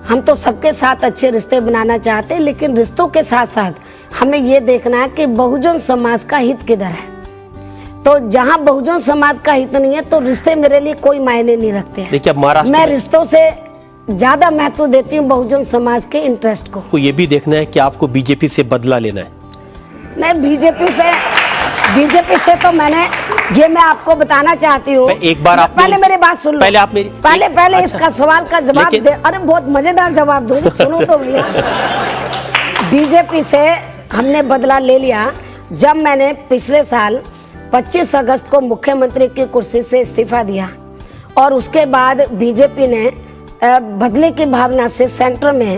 हम तो सबके साथ अच्छे रिश्ते बनाना चाहते हैं, लेकिन रिश्तों के साथ साथ हमें ये देखना है कि बहुजन समाज का हित किधर है। तो जहाँ बहुजन समाज का हित नहीं है तो रिश्ते मेरे लिए कोई मायने नहीं रखते हैं। देखिए, अब महाराष्ट्र मैं रिश्तों से ज्यादा महत्व देती हूँ बहुजन समाज के इंटरेस्ट को। ये भी देखना है कि आपको बीजेपी से बदला लेना है। नहीं, बीजेपी से तो मैं आपको बताना चाहती हूँ। एक बार आप पहले मेरी बात सुन लो। पहले आप मेरी पहले इसका सवाल का जवाब दे। अरे बहुत मजेदार जवाब दूंगी, सुनो तो भैया। बीजेपी से हमने बदला ले लिया जब मैंने पिछले साल 25 अगस्त को मुख्यमंत्री की कुर्सी से इस्तीफा दिया, और उसके बाद बीजेपी ने बदले की भावना से सेंटर में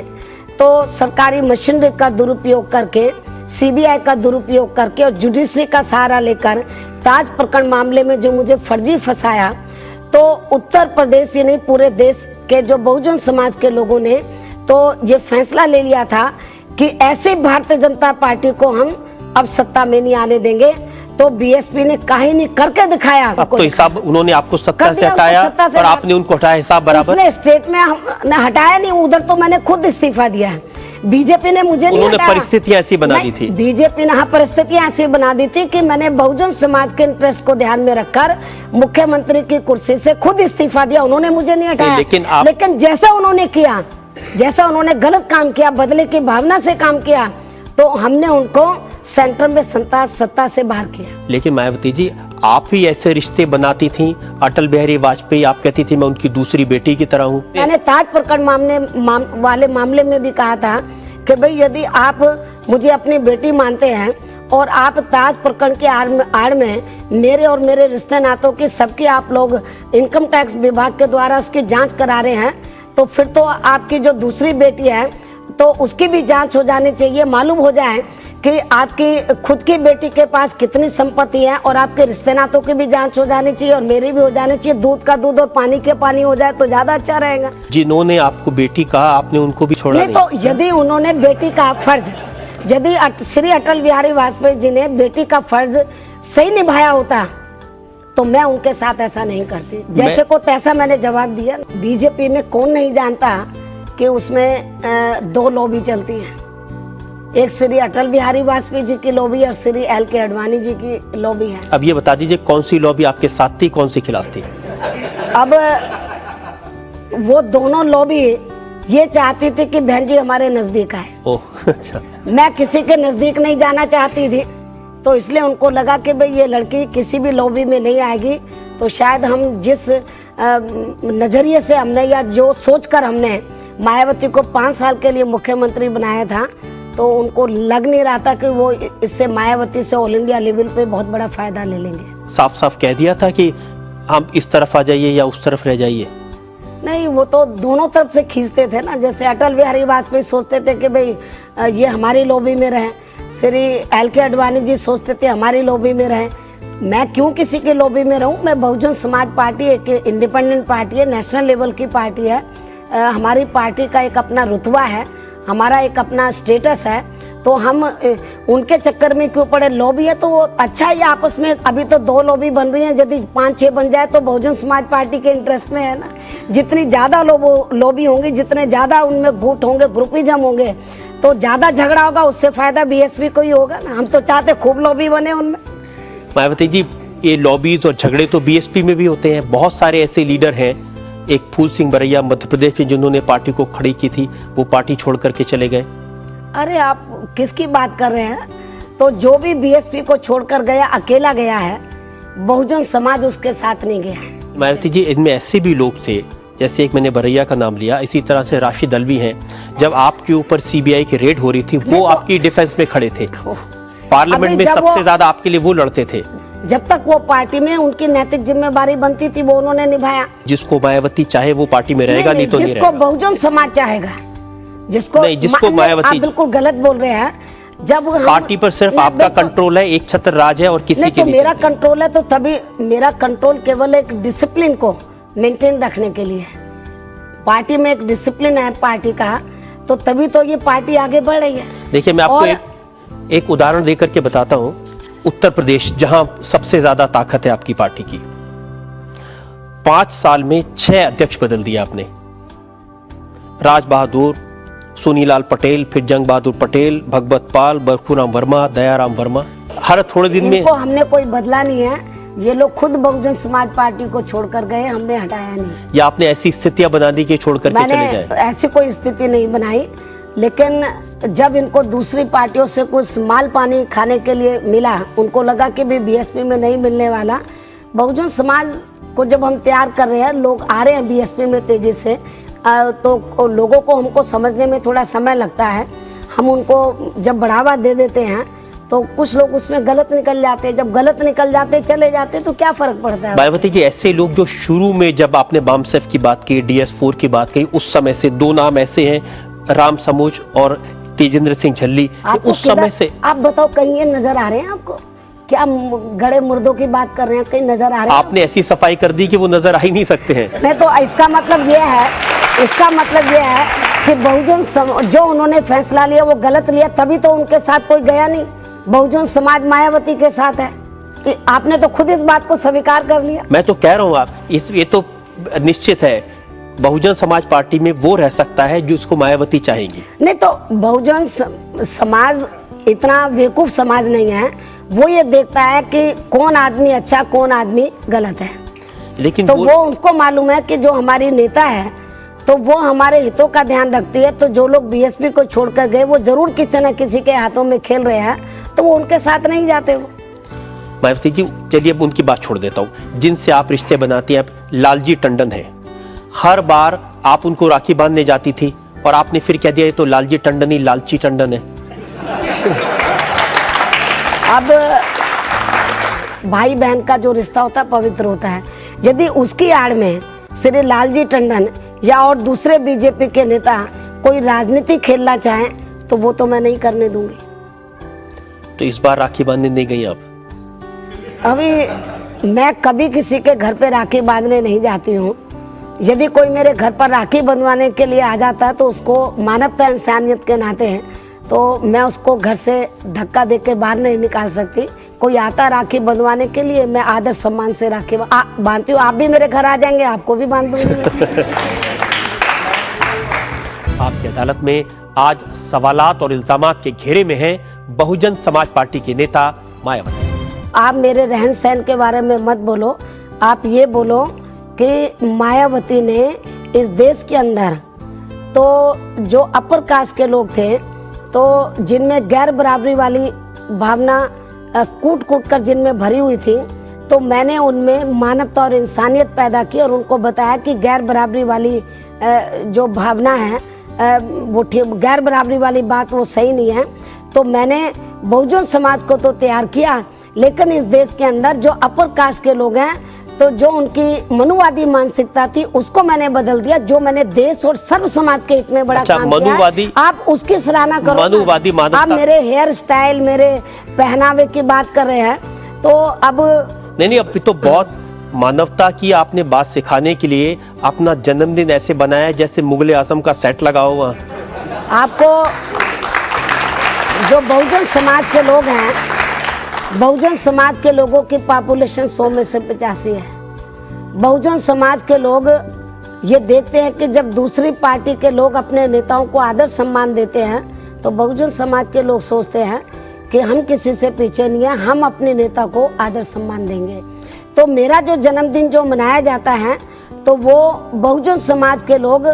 तो सरकारी मशीनरी का दुरुपयोग करके, सीबीआई का दुरुपयोग करके और जुडिशरी का सहारा लेकर ताज प्रकरण मामले में जो मुझे फर्जी फंसाया, तो उत्तर प्रदेश ही नहीं पूरे देश के जो बहुजन समाज के लोगों ने तो ये फैसला ले लिया था कि ऐसे भारतीय जनता पार्टी को हम अब सत्ता में नहीं आने देंगे। तो बीएसपी ने काहे नहीं करके दिखाया। अब तो हिसाब उन्होंने आपको सत्ता से हटाया और आपने उनको हटाया, हिसाब बराबर। स्टेट में हमने हटाया नहीं, उधर तो मैंने खुद इस्तीफा दिया है। बीजेपी ने मुझे नहीं हटाया। परिस्थितियां ऐसी बना दी थी बीजेपी ने। हाँ, परिस्थितियां ऐसी बना दी थी कि मैंने बहुजन समाज के इंटरेस्ट को ध्यान में रखकर मुख्यमंत्री की कुर्सी से खुद इस्तीफा दिया। उन्होंने मुझे नहीं हटाया। लेकिन जैसा उन्होंने किया, जैसा उन्होंने गलत काम किया, बदले की भावना से काम किया, तो हमने उनको सेंटर में सत्ता से बाहर किया। लेकिन मायावती जी, आप ही ऐसे रिश्ते बनाती थी अटल बिहारी वाजपेयी। आप कहती थी मैं उनकी दूसरी बेटी की तरह हूँ। मैंने ताज प्रकरण वाले मामले में भी कहा था कि भाई यदि आप मुझे अपनी बेटी मानते हैं और आप ताज प्रकरण के आड़ में मेरे और मेरे रिश्ते नातों की सबकी आप लोग इनकम टैक्स विभाग के द्वारा उसकी जांच करा रहे हैं, तो फिर तो आपकी जो दूसरी बेटी है तो उसकी भी जांच हो जानी चाहिए। मालूम हो जाए कि आपकी खुद की बेटी के पास कितनी संपत्ति है, और आपके रिश्ते नातों की भी जांच हो जानी चाहिए और मेरी भी हो जानी चाहिए। दूध का दूध और पानी के पानी हो जाए तो ज्यादा अच्छा रहेगा। जिन्होंने आपको बेटी कहा, आपने उनको भी छोड़ा नहीं? तो यदि उन्होंने बेटी का फर्ज, यदि श्री अटल बिहारी वाजपेयी जी ने बेटी का फर्ज सही निभाया होता तो मैं उनके साथ ऐसा नहीं करती। जैसे को तैसा मैंने जवाब दिया। बीजेपी में कौन नहीं जानता कि उसमें दो लॉबी चलती है, एक श्री अटल बिहारी वाजपेयी जी की लॉबी और श्री LK आडवाणी जी की लॉबी है। अब ये बता दीजिए कौन सी लॉबी आपके साथ थी, कौन सी खिलाफ थी? अब वो दोनों लॉबी ये चाहती थी कि बहन जी हमारे नजदीक आए। ओह, अच्छा। मैं किसी के नजदीक नहीं जाना चाहती थी, तो इसलिए उनको लगा कि भाई ये लड़की किसी भी लॉबी में नहीं आएगी, तो शायद हम जिस नजरिए से हमने या जो सोचकर हमने मायावती को 5 साल के लिए मुख्यमंत्री बनाया था, तो उनको लग नहीं रहा था कि वो इससे मायावती से ऑल इंडिया लेवल पे बहुत बड़ा फायदा ले लेंगे। साफ साफ कह दिया था कि हम इस तरफ आ जाइए या उस तरफ रह जाइए? नहीं, वो तो दोनों तरफ से खींचते थे ना। जैसे अटल बिहारी वाजपेयी सोचते थे कि भाई ये हमारी लॉबी में रहे, श्री LK आडवाणी जी सोचते थे हमारी लॉबी में रहे। मैं क्यों किसी के लॉबी में रहूं? मैं बहुजन समाज पार्टी एक इंडिपेंडेंट पार्टी है, नेशनल लेवल की पार्टी है। हमारी पार्टी का एक अपना रुतबा है, हमारा एक अपना स्टेटस है, तो हम उनके चक्कर में क्यों पड़े? लॉबी है तो वो अच्छा ही आपस में। अभी तो 2 लॉबी बन रही हैं, यदि 5-6 बन जाए तो बहुजन समाज पार्टी के इंटरेस्ट में है ना। जितनी ज्यादा लॉबी होंगी, जितने ज्यादा उनमें गुट होंगे, ग्रुपिज्म होंगे, तो ज्यादा झगड़ा होगा, उससे फायदा बीएसपी को ही होगा ना। हम तो चाहते खूब लॉबी बने उनमें। मायावती जी, ये लॉबीज और झगड़े तो बीएसपी में भी होते हैं। बहुत सारे ऐसे लीडर हैं, एक फूल सिंह बरैया मध्य प्रदेश में जिन्होंने पार्टी को खड़ी की थी, वो पार्टी छोड़ करके चले गए। अरे आप किसकी बात कर रहे हैं? तो जो भी बीएसपी को छोड़कर गया अकेला गया है, बहुजन समाज उसके साथ नहीं गया है। मायावती जी, इनमें ऐसे भी लोग थे, जैसे एक मैंने बरैया का नाम लिया, इसी तरह से राशिद अलवी हैं। जब आपके ऊपर सीबीआई की रेड हो रही थी, वो आपकी डिफेंस में खड़े थे। पार्लियामेंट में सबसे ज्यादा आपके लिए वो लड़ते थे। जब तक वो पार्टी में उनकी नैतिक जिम्मेदारी बनती थी, वो उन्होंने निभाया। जिसको मायावती चाहे वो पार्टी में रहेगा, नहीं तो नहीं रहेगा। जिसको बहुजन समाज चाहेगा, जिसको मायावती। आप बिल्कुल गलत बोल रहे हैं। जब पार्टी पर सिर्फ आपका कंट्रोल है, एक छत्र राज है और किसी के नहीं। मेरा कंट्रोल है तो तभी, मेरा कंट्रोल केवल एक डिसिप्लिन को मेंटेन रखने के लिए है। पार्टी में एक डिसिप्लिन है पार्टी का, तो तभी तो ये पार्टी आगे बढ़ रही है। देखिए, मैं आपको एक उदाहरण देकर के बताता हूं। उत्तर प्रदेश, जहां सबसे ज्यादा ताकत है आपकी पार्टी की, 5 साल में 6 अध्यक्ष बदल दिया आपने। राज बहादुर, सोनीलाल पटेल, फिर जंग बहादुर पटेल, भगवत पाल, बरखूराम वर्मा, दयाराम वर्मा, हर थोड़े दिन में। इनको हमने कोई बदला नहीं है, ये लोग खुद बहुजन समाज पार्टी को छोड़कर गए, हमने हटाया नहीं। या आपने ऐसी स्थितियां बना दी कि छोड़ करके चले जाए? मैंने ऐसी कोई स्थिति नहीं बनाई, लेकिन जब इनको दूसरी पार्टियों से कुछ माल पानी खाने के लिए मिला, उनको लगा कि भी बीएसपी में नहीं मिलने वाला। बहुजन समाज को जब हम तैयार कर रहे हैं, लोग आ रहे हैं बीएसपी में तेजी से, तो लोगों को हमको समझने में थोड़ा समय लगता है। हम उनको जब बढ़ावा दे देते हैं तो कुछ लोग उसमें गलत निकल जाते हैं, जब गलत निकल जाते चले जाते तो क्या फर्क पड़ता है? मायावती जी, ऐसे लोग जो शुरू में जब आपने बामसेफ की बात की, DS4 की बात की, उस समय से दो नाम ऐसे हैं, राम समूज और तेजेंद्र सिंह झल्ली, उस समय से आप बताओ, कहीं ये नजर आ रहे हैं आपको? क्या गड़े मुर्दों की बात कर रहे हैं, कहीं नजर आ रहे हैं? आपने ऐसी सफाई कर दी कि वो नजर आ ही नहीं सकते हैं। नहीं, तो इसका मतलब ये है कि बहुजन जो उन्होंने फैसला लिया वो गलत लिया, तभी तो उनके साथ कोई गया नहीं। बहुजन समाज मायावती के साथ है, कि आपने तो खुद इस बात को स्वीकार कर लिया। मैं तो कह रहा हूँ ये तो निश्चित है, बहुजन समाज पार्टी में वो रह सकता है जो उसको मायावती चाहेंगी। नहीं, तो बहुजन समाज इतना बेवकूफ समाज नहीं है, वो ये देखता है कि कौन आदमी अच्छा, कौन आदमी गलत है। लेकिन तो वो उनको मालूम है कि जो हमारी नेता है तो वो हमारे हितों का ध्यान रखती है, तो जो लोग बीएसपी को छोड़कर गए वो जरूर किसी न किसी के हाथों में खेल रहे हैं, तो वो उनके साथ नहीं जाते। वो मायावती जी, चलिए अब उनकी बात छोड़ देता हूँ। जिनसे आप रिश्ते बनाती हैं, लालजी टंडन है, हर बार आप उनको राखी बांधने जाती थी और आपने फिर कह दिया ये तो लालजी टंडन ही लालची टंडन है। अब भाई बहन का जो रिश्ता होता है पवित्र होता है, यदि उसकी आड़ में श्री लालजी टंडन या और दूसरे बीजेपी के नेता कोई राजनीति खेलना चाहें तो वो तो मैं नहीं करने दूंगी। तो इस बार राखी बांधने नहीं गई आप? अभी मैं कभी किसी के घर पे राखी बांधने नहीं जाती हूँ। यदि कोई मेरे घर पर राखी बंधवाने के लिए आ जाता है तो उसको मानवता इंसानियत के नाते है, तो मैं उसको घर से धक्का देके बाहर नहीं निकाल सकती। कोई आता राखी बंधवाने के लिए, मैं आदर सम्मान से राखी बांधती हूँ। आप भी मेरे घर आ जाएंगे, आपको भी बांध दूंगी। आपकी अदालत में आज सवालात और इल्जामात के घेरे में हैं बहुजन समाज पार्टी के नेता मायावती। आप मेरे रहन सहन के बारे में मत बोलो, आप ये बोलो कि मायावती ने इस देश के अंदर तो जो अपर कास्ट के लोग थे, तो जिनमें गैर बराबरी वाली भावना कूट कूट कर जिनमें भरी हुई थी, तो मैंने उनमें मानवता और इंसानियत पैदा की और उनको बताया कि गैर बराबरी वाली जो भावना है वो गैर बराबरी वाली बात वो सही नहीं है। तो मैंने बहुजन समाज को तो तैयार किया, लेकिन इस देश के अंदर जो अपर कास्ट के लोग हैं, तो जो उनकी मनुवादी मानसिकता थी उसको मैंने बदल दिया। जो मैंने देश और सर्व समाज के हित में बड़ा काम किया है, आप उसकी सराहना करो। मनुवादी आप मेरे हेयर स्टाइल, मेरे पहनावे की बात कर रहे हैं, तो अब नहीं, अब तो बहुत मानवता की आपने बात सिखाने के लिए अपना जन्मदिन ऐसे बनाया जैसे मुगले आजम का सेट लगा हुआ। आपको जो बहुजन समाज के लोग हैं, बहुजन समाज के लोगों की पॉपुलेशन 100 में से 85 है। बहुजन समाज के लोग ये देखते हैं कि जब दूसरी पार्टी के लोग अपने नेताओं को आदर सम्मान देते हैं, तो बहुजन समाज के लोग सोचते हैं कि हम किसी से पीछे नहीं है, हम अपने नेता को आदर सम्मान देंगे। तो मेरा जो जन्मदिन जो मनाया जाता है, तो वो बहुजन समाज के लोग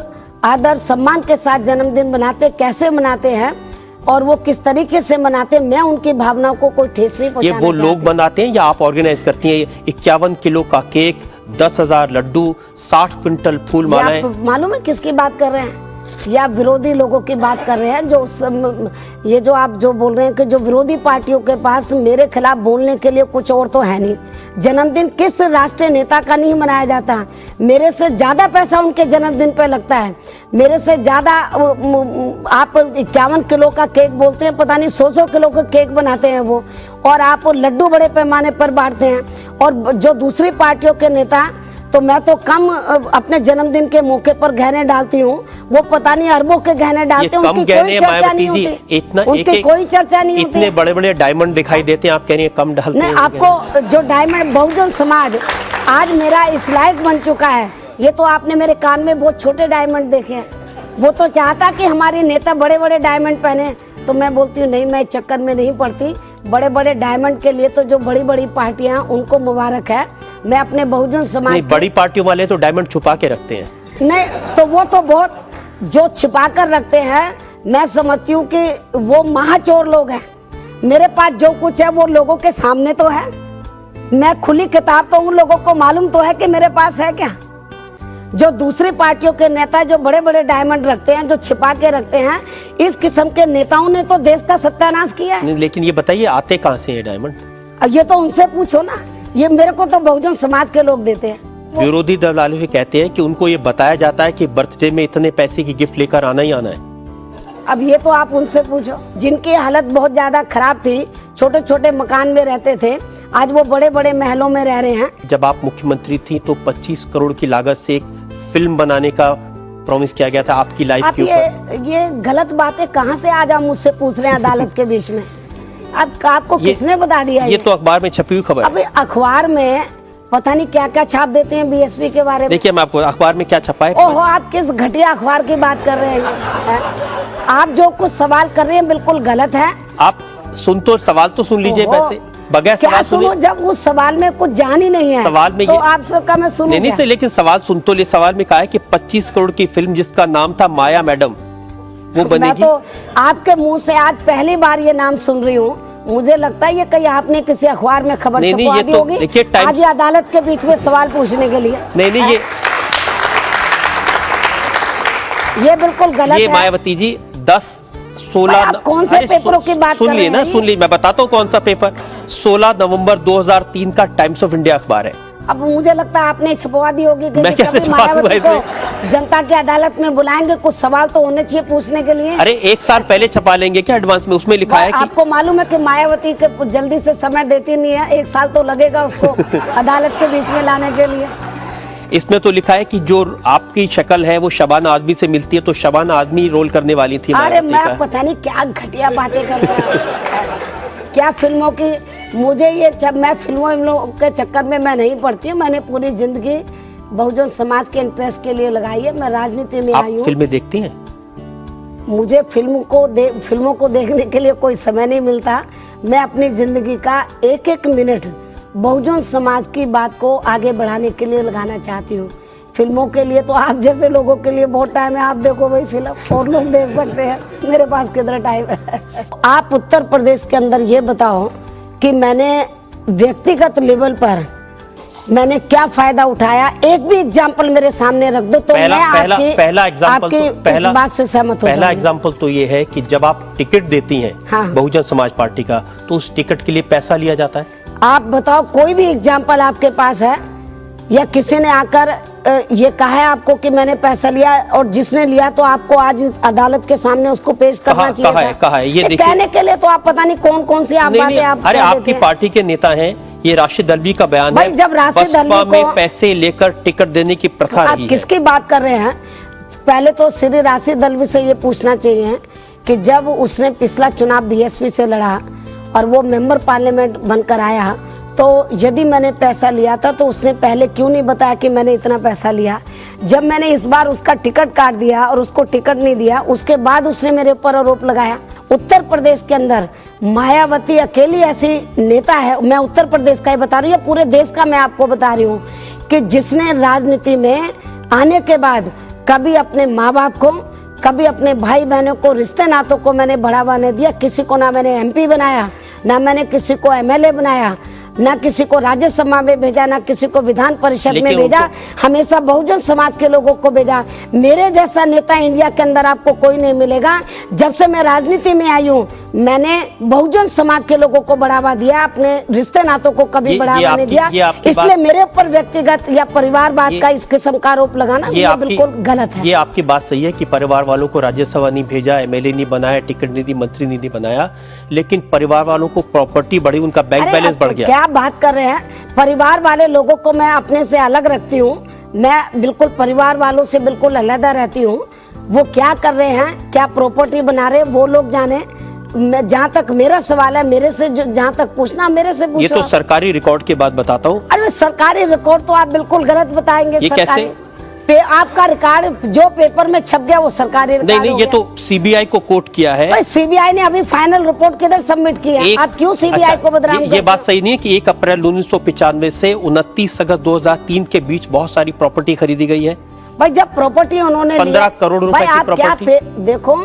आदर सम्मान के साथ जन्मदिन मनाते, कैसे मनाते हैं और वो किस तरीके से मनाते, मैं उनकी भावनाओं को कोई ठेस नहीं पहुंचाना चाहती। ये वो लोग बनाते हैं या आप ऑर्गेनाइज करती हैं? 51 किलो का केक, 10,000 लड्डू, 60 क्विंटल फूल मालाएं। मालूम है किसकी बात कर रहे हैं? या विरोधी लोगों की बात कर रहे हैं? जो ये जो आप जो बोल रहे हैं कि जो विरोधी पार्टियों के पास मेरे खिलाफ बोलने के लिए कुछ और तो है नहीं। जन्मदिन किस राष्ट्रीय नेता का नहीं मनाया जाता? मेरे से ज्यादा पैसा उनके जन्मदिन पे लगता है। मेरे से ज्यादा आप 51 किलो का केक बोलते हैं, पता नहीं 100 किलो का केक बनाते हैं वो, और आप लड्डू बड़े पैमाने पर बांटते हैं। और जो दूसरी पार्टियों के नेता, तो मैं तो कम अपने जन्मदिन के मौके पर गहने डालती हूँ, वो पता नहीं अरबों के गहने डालते हैं। उनकी कोई चर्चा नहीं होती, उनकी कोई चर्चा नहीं होती। इतने बड़े बड़े डायमंड दिखाई देते हैं, आप कह रही हैं कम डालते हैं। नहीं, आपको जो डायमंड, बहुजन समाज आज मेरा इस लायक बन चुका है। ये तो आपने मेरे कान में बहुत छोटे डायमंड देखे हैं। वो तो चाहता कि हमारी नेता बड़े बड़े डायमंड पहने, तो मैं बोलती हूँ नहीं, मैं इस चक्कर में नहीं पड़ती। बड़े बड़े डायमंड के लिए तो जो बड़ी बड़ी पार्टियां उनको मुबारक है। मैं अपने बहुजन समाज बड़ी पार्टियों वाले तो डायमंड छुपा के रखते हैं। नहीं, तो वो तो बहुत जो छिपा कर रखते हैं, मैं समझती हूँ कि वो महाचोर लोग हैं। मेरे पास जो कुछ है वो लोगों के सामने तो है, मैं खुली किताब, तो उन लोगों को मालूम तो है कि मेरे पास है क्या। जो दूसरी पार्टियों के नेता जो बड़े बड़े डायमंड रखते हैं, जो छिपा के रखते हैं, इस किस्म के नेताओं ने तो देश का सत्यानाश किया है। लेकिन ये बताइए आते कहाँ से ये डायमंड? अब ये तो उनसे पूछो ना, ये मेरे को तो बहुजन समाज के लोग देते हैं। विरोधी दल वाले कहते हैं कि उनको ये बताया जाता है कि बर्थडे में इतने पैसे की गिफ्ट लेकर आना ही आना है। अब ये तो आप उनसे पूछो, जिनकी हालत बहुत ज्यादा खराब थी, छोटे छोटे मकान में रहते थे, आज वो बड़े बड़े महलों में रह रहे हैं। जब आप मुख्यमंत्री थी तो 25 करोड़ की लागत से एक फिल्म बनाने का प्रॉमिस किया गया था आपकी लाइफ के ऊपर। ये गलत बातें कहाँ से आज आप मुझसे पूछ रहे हैं अदालत के बीच में? अब आपको किसने बता दिया? ये तो अखबार में छपी हुई खबर। अब अखबार में पता नहीं क्या क्या छाप देते हैं बीएसपी के बारे में। देखिए मैं आपको अखबार में क्या छपा है। ओहो, आप किस घटिया अखबार की बात कर रहे हैं? आप जो कुछ सवाल कर रहे हैं बिल्कुल गलत है। आप तो सवाल तो सुन लीजिए, वैसे बगैर क्या सुनो, जब उस सवाल में कुछ जान ही नहीं है सवाल में, तो आपसे मैं सुनूं नहीं तो, लेकिन सवाल सुन तो ले। सवाल में कहा है कि 25 करोड़ की फिल्म जिसका नाम था माया मैडम, वो बनेगी। मैं तो आपके मुंह से आज पहली बार ये नाम सुन रही हूँ। मुझे लगता है ये कहीं आपने किसी अखबार में खबर छपवा दी होगी। आज ये अदालत के बीच में सवाल पूछने के लिए। नहीं, ये बिल्कुल गलत है। मायावती जी 10-16 कौन से पेपरों की बात सुन लिए ना? सुन ली, मैं बताता हूँ कौन सा पेपर। 16 नवंबर 2003 का टाइम्स ऑफ इंडिया अखबार है। अब मुझे लगता है आपने छपवा दी होगी। मैं कैसे मायावती को जनता की अदालत में बुलाएंगे, कुछ सवाल तो होने चाहिए पूछने के लिए। अरे एक साल पहले छपा लेंगे क्या एडवांस में? उसमें लिखा है कि आपको मालूम है कि मायावती के जल्दी से समय देती नहीं है, 1 साल तो लगेगा उसको अदालत के बीच में लाने के लिए। इसमें तो लिखा है कि जो आपकी शक्ल है वो शबाना आदमी से मिलती है, तो शबाना आदमी रोल करने वाली थी। अरे मैं पता नहीं क्या घटिया बातें कर रहा हूँ, क्या फिल्मों की। मुझे ये जब मैं फिल्मों के चक्कर में मैं नहीं पड़ती हूँ। मैंने पूरी जिंदगी बहुजन समाज के इंटरेस्ट के लिए लगाई है। मैं राजनीति में आई हूँ। फिल्में देखती हैं? मुझे फिल्मों को देखने के लिए कोई समय नहीं मिलता। मैं अपनी जिंदगी का एक एक मिनट बहुजन समाज की बात को आगे बढ़ाने के लिए लगाना चाहती हूँ। फिल्मों के लिए तो आप जैसे लोगों के लिए बहुत टाइम है। आप देखो भाई फिल्म, और लोग देख सकते हैं, मेरे पास कितना टाइम है। आप उत्तर प्रदेश के अंदर ये बताओ कि मैंने व्यक्तिगत लेवल पर मैंने क्या फायदा उठाया? एक भी एग्जाम्पल मेरे सामने रख दो तो मैं पहला एग्जाम्पल पहला बात से सहमत हो। पहला एग्जाम्पल तो ये है कि जब आप टिकट देती हैं बहुजन समाज पार्टी का, तो उस टिकट के लिए पैसा लिया जाता है? आप बताओ कोई भी एग्जाम्पल आपके पास है या किसी ने आकर ये कहा है आपको कि मैंने पैसा लिया, और जिसने लिया तो आपको आज इस अदालत के सामने उसको पेश करना चाहिए? कहा है ये कहने के लिए तो आप पता नहीं कौन कौन सी आप बातें आप। अरे आपकी पार्टी के नेता हैं, ये राशिद दलवी का बयान है। जब राशिद दलवी में पैसे लेकर टिकट देने की प्रथा रही है। किसकी बात कर रहे हैं? पहले तो श्री राशिद दलवी से ये पूछना चाहिए कि जब उसने पिछला चुनाव बीएसपी से लड़ा और वो मेंबर पार्लियामेंट बनकर आया, तो यदि मैंने पैसा लिया था तो उसने पहले क्यों नहीं बताया कि मैंने इतना पैसा लिया? जब मैंने इस बार उसका टिकट काट दिया और उसको टिकट नहीं दिया, उसके बाद उसने मेरे ऊपर आरोप लगाया। उत्तर प्रदेश के अंदर मायावती अकेली ऐसी नेता है, मैं उत्तर प्रदेश का ही बता रही हूँ, पूरे देश का मैं आपको बता रही हूँ, कि जिसने राजनीति में आने के बाद कभी अपने माँ बाप को, कभी अपने भाई बहनों को, रिश्ते नातों को मैंने बढ़ावा नहीं दिया। किसी को ना मैंने एमपी बनाया, ना मैंने किसी को एमएलए बनाया, ना किसी को राज्यसभा में भेजा, ना किसी को विधान परिषद में भेजा। हमेशा बहुजन समाज के लोगों को भेजा। मेरे जैसा नेता इंडिया के अंदर आपको कोई नहीं मिलेगा। जब से मैं राजनीति में आई हूँ, मैंने बहुजन समाज के लोगों को बढ़ावा दिया, अपने रिश्ते नातों को कभी बढ़ावा नहीं दिया। इसलिए मेरे ऊपर व्यक्तिगत या परिवारवाद का इस किस्म का आरोप लगाना ये बिल्कुल गलत है। ये आपकी बात सही है कि परिवार वालों को राज्यसभा नहीं भेजा, एमएलए नहीं बनाया, टिकट नहीं दी, मंत्री नहीं बनाया, लेकिन परिवार वालों को प्रॉपर्टी बढ़ी, उनका बैंक बैलेंस बढ़ गया। क्या बात कर रहे हैं? परिवार वाले लोगों को मैं अपने से अलग रखती हूँ। मैं बिल्कुल परिवार वालों से बिल्कुल अलग रहती हूँ। वो क्या कर रहे हैं, क्या प्रॉपर्टी बना रहे हैं, वो लोग जाने। मैं जहाँ तक मेरा सवाल है, मेरे से जहाँ तक पूछना मेरे से पूछो। ये तो सरकारी रिकॉर्ड की बात बताता हूँ। अरे सरकारी रिकॉर्ड तो आप बिल्कुल गलत बताएंगे। ये आपका रिकॉर्ड जो पेपर में छप गया वो सरकारी रिकॉर्ड नहीं, ये तो सीबीआई को कोर्ट किया है। सीबीआई ने अभी फाइनल रिपोर्ट किधर सबमिट की है? आप क्यों सीबीआई को बदनाम करते ये बात सही नहीं है कि 1 अप्रैल 1995 से 29 अगस्त 2003 के बीच बहुत सारी प्रॉपर्टी खरीदी गई है। भाई जब प्रॉपर्टी उन्होंने 15 करोड़ रुपए की प्रॉपर्टी। देखो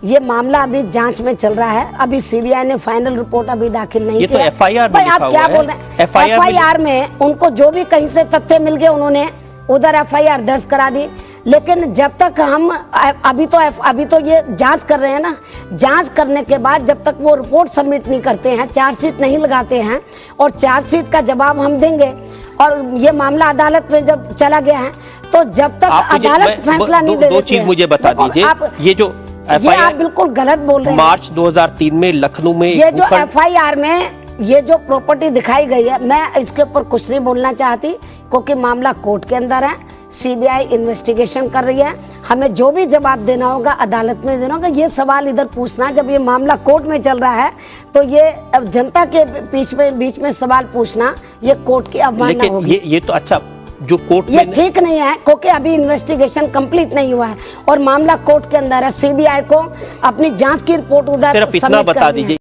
ये मामला अभी जांच में चल रहा है, अभी सीबीआई ने फाइनल रिपोर्ट अभी दाखिल नहीं किया। ये तो एफआईआर में आप क्या बोल रहे हैं? एफआईआर में उनको जो भी कहीं से तथ्य मिल गए उन्होंने उधर एफआईआर दर्ज करा दी, लेकिन जब तक हम अभी तो ये जांच कर रहे हैं ना, जांच करने के बाद जब तक वो रिपोर्ट सबमिट नहीं करते हैं, चार्जशीट नहीं लगाते हैं और चार्जशीट का जवाब हम देंगे और ये मामला अदालत में जब चला गया है तो जब तक अदालत फैसला नहीं दे देती है। दो चीज मुझे बता दीजिए, ये जो एफआईआर आप बिल्कुल गलत बोल रहे हैं। मार्च 2003 में लखनऊ में ये जो एफआईआर में ये जो प्रॉपर्टी दिखाई गई है, मैं इसके ऊपर कुछ नहीं बोलना चाहती क्योंकि मामला कोर्ट के अंदर है, सीबीआई इन्वेस्टिगेशन कर रही है, हमें जो भी जवाब देना होगा अदालत में देना होगा। ये सवाल इधर पूछना, जब ये मामला कोर्ट में चल रहा है तो ये जनता के बीच में सवाल पूछना ये कोर्ट की अवमानना होगी। ये तो अच्छा जो कोर्ट ये ठीक नहीं है क्योंकि अभी इन्वेस्टिगेशन कंप्लीट नहीं हुआ है और मामला कोर्ट के अंदर है। सीबीआई को अपनी जांच की रिपोर्ट उधर सिर्फ इतना बता दीजिए।